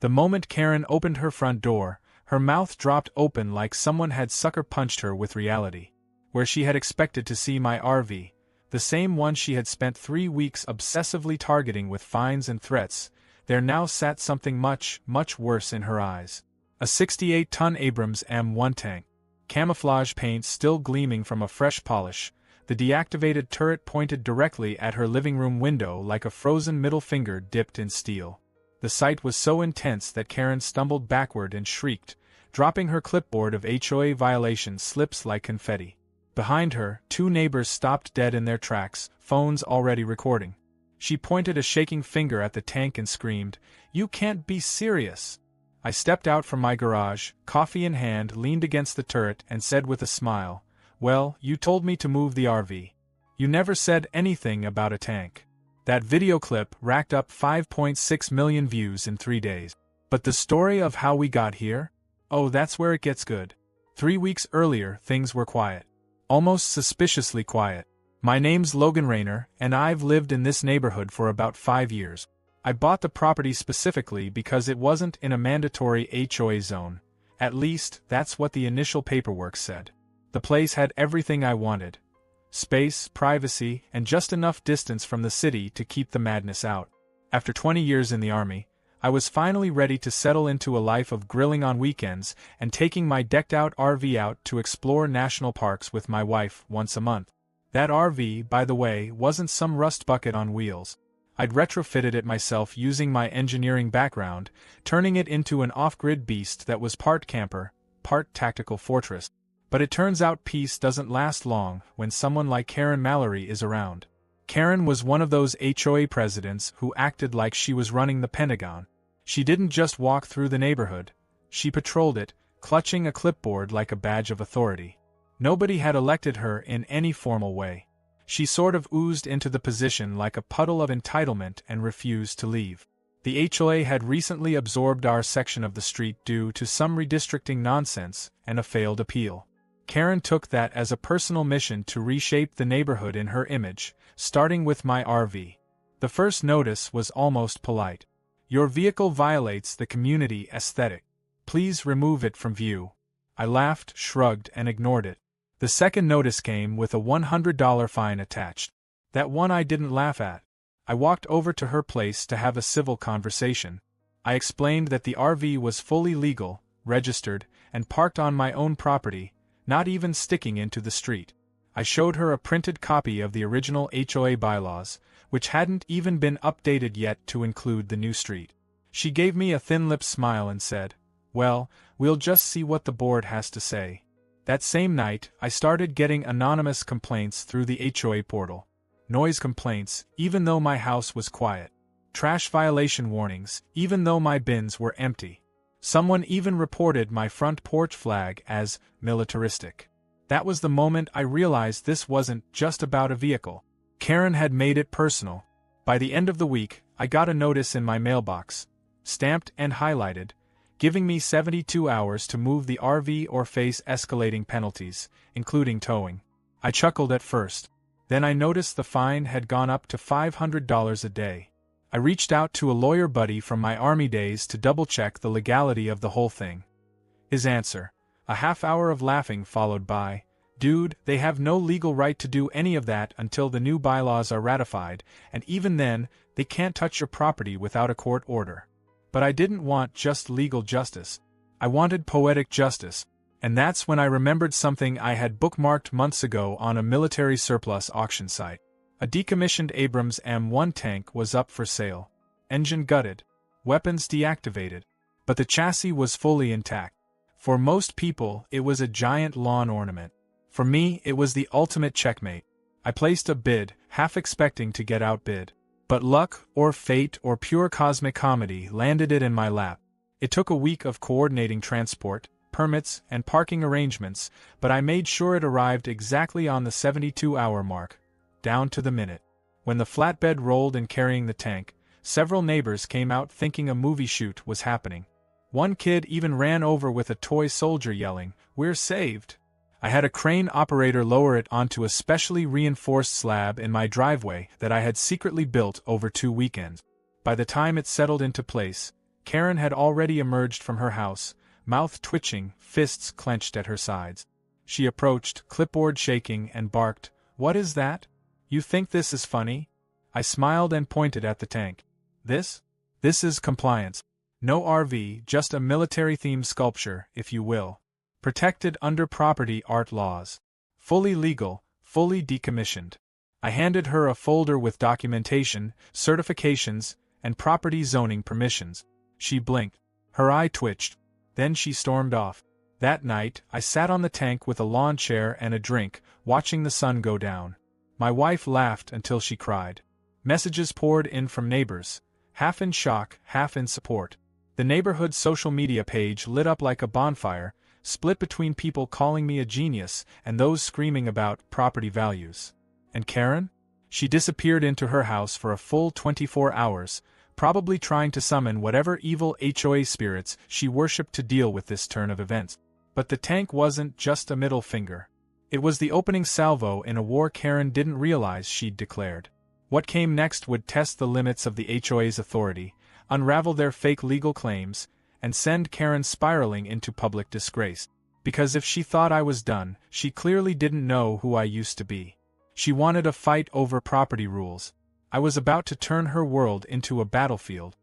The moment Karen opened her front door, her mouth dropped open like someone had sucker-punched her with reality. Where she had expected to see my RV, the same one she had spent 3 weeks obsessively targeting with fines and threats, there now sat something much, much worse in her eyes. A 68-ton Abrams M1 tank. Camouflage paint still gleaming from a fresh polish, the deactivated turret pointed directly at her living room window like a frozen middle finger dipped in steel. The sight was so intense that Karen stumbled backward and shrieked, dropping her clipboard of HOA violation slips like confetti. Behind her, 2 neighbors stopped dead in their tracks, phones already recording. She pointed a shaking finger at the tank and screamed, "You can't be serious!" I stepped out from my garage, coffee in hand, leaned against the turret, and said with a smile, "Well, you told me to move the RV. You never said anything about a tank." That video clip racked up 5.6 million views in 3 days. But the story of how we got here? Oh, that's where it gets good. 3 weeks earlier, things were quiet. Almost suspiciously quiet. My name's Logan Rayner, and I've lived in this neighborhood for about 5 years. I bought the property specifically because it wasn't in a mandatory HOA zone. At least, that's what the initial paperwork said. The place had everything I wanted. Space, privacy, and just enough distance from the city to keep the madness out. After 20 years in the Army, I was finally ready to settle into a life of grilling on weekends and taking my decked-out RV out to explore national parks with my wife once a month. That RV, by the way, wasn't some rust bucket on wheels. I'd retrofitted it myself using my engineering background, turning it into an off-grid beast that was part camper, part tactical fortress. But it turns out peace doesn't last long when someone like Karen Mallory is around. Karen was one of those HOA presidents who acted like she was running the Pentagon. She didn't just walk through the neighborhood, she patrolled it, clutching a clipboard like a badge of authority. Nobody had elected her in any formal way. She sort of oozed into the position like a puddle of entitlement and refused to leave. The HOA had recently absorbed our section of the street due to some redistricting nonsense and a failed appeal. Karen took that as a personal mission to reshape the neighborhood in her image, starting with my RV. The first notice was almost polite. "Your vehicle violates the community aesthetic. Please remove it from view." I laughed, shrugged, and ignored it. The second notice came with a $100 fine attached. That one I didn't laugh at. I walked over to her place to have a civil conversation. I explained that the RV was fully legal, registered, and parked on my own property, not even sticking into the street. I showed her a printed copy of the original HOA bylaws, which hadn't even been updated yet to include the new street. She gave me a thin-lipped smile and said, "Well, we'll just see what the board has to say." That same night, I started getting anonymous complaints through the HOA portal. Noise complaints, even though my house was quiet. Trash violation warnings, even though my bins were empty. Someone even reported my front porch flag as militaristic. That was the moment I realized this wasn't just about a vehicle. Karen had made it personal. By the end of the week, I got a notice in my mailbox, stamped and highlighted, giving me 72 hours to move the RV or face escalating penalties, including towing. I chuckled at first. Then I noticed the fine had gone up to $500 a day. I reached out to a lawyer buddy from my Army days to double-check the legality of the whole thing. His answer, a half hour of laughing followed by, "Dude, they have no legal right to do any of that until the new bylaws are ratified, and even then, they can't touch your property without a court order." But I didn't want just legal justice. I wanted poetic justice, and that's when I remembered something I had bookmarked months ago on a military surplus auction site. A decommissioned Abrams M1 tank was up for sale. Engine gutted. Weapons deactivated. But the chassis was fully intact. For most people, it was a giant lawn ornament. For me, it was the ultimate checkmate. I placed a bid, half expecting to get outbid. But luck, or fate, or pure cosmic comedy landed it in my lap. It took a week of coordinating transport, permits, and parking arrangements, but I made sure it arrived exactly on the 72-hour mark, down to the minute. When the flatbed rolled in carrying the tank, several neighbors came out thinking a movie shoot was happening. One kid even ran over with a toy soldier yelling, "We're saved!" I had a crane operator lower it onto a specially reinforced slab in my driveway that I had secretly built over 2 weekends. By the time it settled into place, Karen had already emerged from her house, mouth twitching, fists clenched at her sides. She approached, clipboard shaking, and barked, "What is that? You think this is funny?" I smiled and pointed at the tank. This is compliance. No RV, just a military-themed sculpture, if you will. Protected under property art laws. Fully legal, fully decommissioned. I handed her a folder with documentation, certifications, and property zoning permissions. She blinked. Her eye twitched. Then she stormed off. That night, I sat on the tank with a lawn chair and a drink, watching the sun go down. My wife laughed until she cried. Messages poured in from neighbors, half in shock, half in support. The neighborhood social media page lit up like a bonfire, split between people calling me a genius and those screaming about property values. And Karen? She disappeared into her house for a full 24 hours, probably trying to summon whatever evil HOA spirits she worshipped to deal with this turn of events. But the tank wasn't just a middle finger. It was the opening salvo in a war Karen didn't realize she'd declared. What came next would test the limits of the HOA's authority, unravel their fake legal claims, and send Karen spiraling into public disgrace. Because if she thought I was done, she clearly didn't know who I used to be. She wanted a fight over property rules. I was about to turn her world into a battlefield.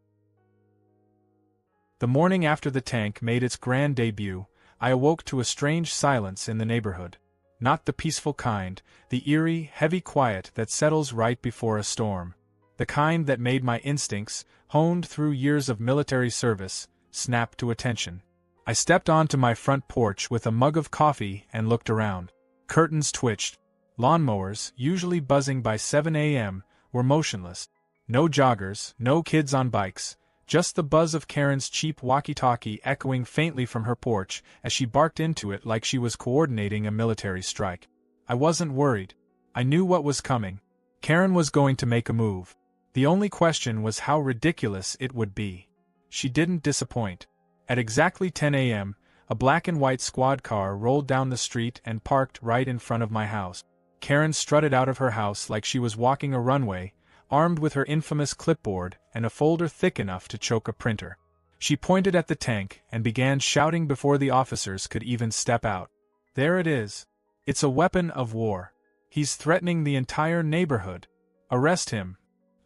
The morning after the tank made its grand debut, I awoke to a strange silence in the neighborhood. Not the peaceful kind, the eerie, heavy quiet that settles right before a storm. The kind that made my instincts, honed through years of military service, snap to attention. I stepped onto my front porch with a mug of coffee and looked around. Curtains twitched. Lawnmowers, usually buzzing by 7 a.m., were motionless. No joggers, no kids on bikes, just the buzz of Karen's cheap walkie-talkie echoing faintly from her porch as she barked into it like she was coordinating a military strike. I wasn't worried. I knew what was coming. Karen was going to make a move. The only question was how ridiculous it would be. She didn't disappoint. At exactly 10 a.m., a black and white squad car rolled down the street and parked right in front of my house. Karen strutted out of her house like she was walking a runway, armed with her infamous clipboard and a folder thick enough to choke a printer. She pointed at the tank and began shouting before the officers could even step out. There it is. It's a weapon of war. He's threatening the entire neighborhood. Arrest him.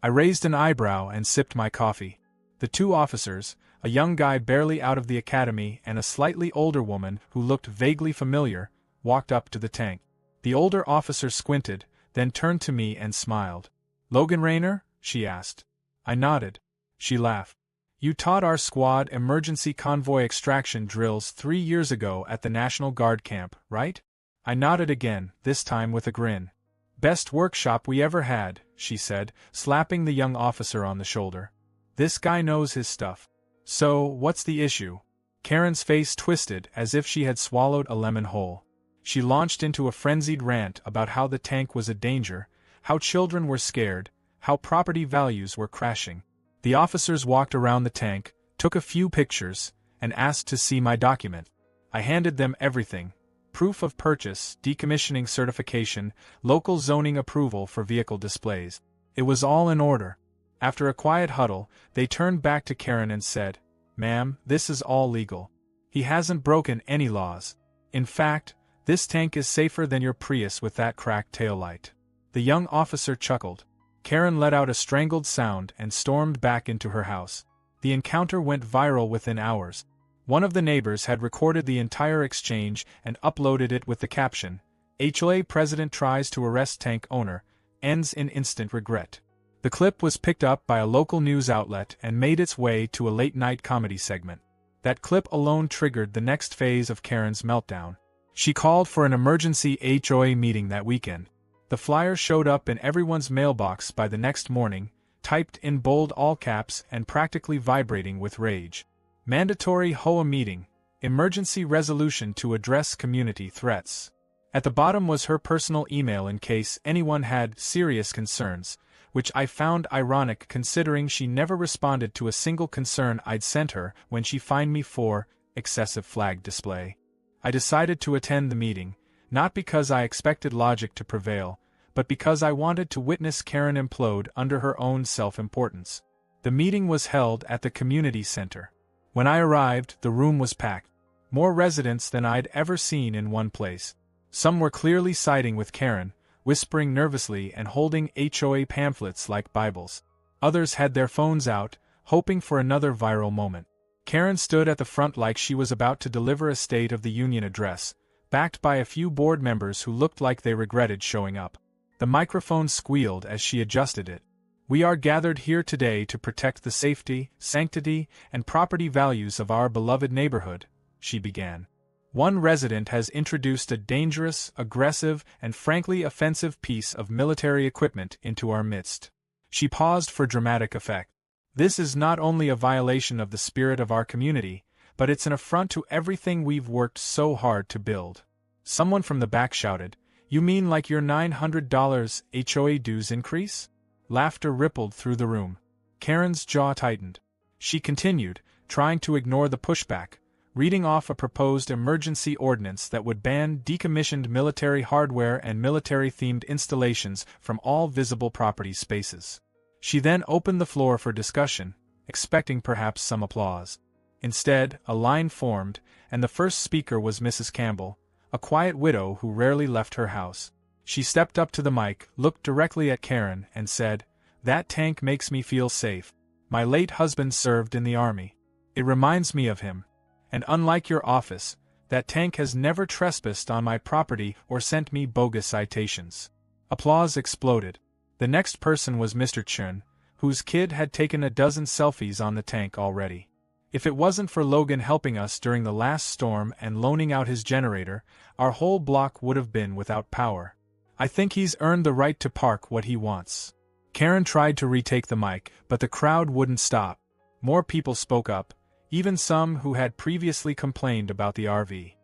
I raised an eyebrow and sipped my coffee. The two officers, a young guy barely out of the academy and a slightly older woman who looked vaguely familiar, walked up to the tank. The older officer squinted, then turned to me and smiled. "Logan Rayner?" she asked. I nodded. She laughed. "You taught our squad emergency convoy extraction drills 3 years ago at the National Guard camp, right?" I nodded again, this time with a grin. "Best workshop we ever had," she said, slapping the young officer on the shoulder. "This guy knows his stuff." "So, what's the issue?" Karen's face twisted as if she had swallowed a lemon whole. She launched into a frenzied rant about how the tank was a danger, how children were scared, how property values were crashing. The officers walked around the tank, took a few pictures, and asked to see my document. I handed them everything: proof of purchase, decommissioning certification, local zoning approval for vehicle displays. It was all in order. After a quiet huddle, they turned back to Karen and said, "Ma'am, this is all legal. He hasn't broken any laws. In fact, this tank is safer than your Prius with that cracked taillight." The young officer chuckled. Karen let out a strangled sound and stormed back into her house. The encounter went viral within hours. One of the neighbors had recorded the entire exchange and uploaded it with the caption, "HOA president tries to arrest tank owner, ends in instant regret." The clip was picked up by a local news outlet and made its way to a late-night comedy segment. That clip alone triggered the next phase of Karen's meltdown. She called for an emergency HOA meeting that weekend. The flyer showed up in everyone's mailbox by the next morning, typed in bold all caps and practically vibrating with rage. Mandatory HOA meeting, emergency resolution to address community threats. At the bottom was her personal email in case anyone had serious concerns, which I found ironic considering she never responded to a single concern I'd sent her when she fined me for excessive flag display. I decided to attend the meeting, not because I expected logic to prevail, but because I wanted to witness Karen implode under her own self-importance. The meeting was held at the community center. When I arrived, the room was packed. More residents than I'd ever seen in one place. Some were clearly siding with Karen, whispering nervously and holding HOA pamphlets like Bibles. Others had their phones out, hoping for another viral moment. Karen stood at the front like she was about to deliver a State of the Union address, backed by a few board members who looked like they regretted showing up. The microphone squealed as she adjusted it. "We are gathered here today to protect the safety, sanctity, and property values of our beloved neighborhood," she began. "One resident has introduced a dangerous, aggressive, and frankly offensive piece of military equipment into our midst." She paused for dramatic effect. "This is not only a violation of the spirit of our community, but it's an affront to everything we've worked so hard to build." Someone from the back shouted, "You mean like your $900 HOA dues increase?" Laughter rippled through the room. Karen's jaw tightened. She continued, trying to ignore the pushback, reading off a proposed emergency ordinance that would ban decommissioned military hardware and military-themed installations from all visible property spaces. She then opened the floor for discussion, expecting perhaps some applause. Instead, a line formed, and the first speaker was Mrs. Campbell, a quiet widow who rarely left her house. She stepped up to the mic, looked directly at Karen, and said, "That tank makes me feel safe. My late husband served in the army. It reminds me of him. And unlike your office, that tank has never trespassed on my property or sent me bogus citations." Applause exploded. The next person was Mr. Chun, whose kid had taken a dozen selfies on the tank already. "If it wasn't for Logan helping us during the last storm and loaning out his generator, our whole block would have been without power. I think he's earned the right to park what he wants." Karen tried to retake the mic, but the crowd wouldn't stop. More people spoke up, even some who had previously complained about the RV.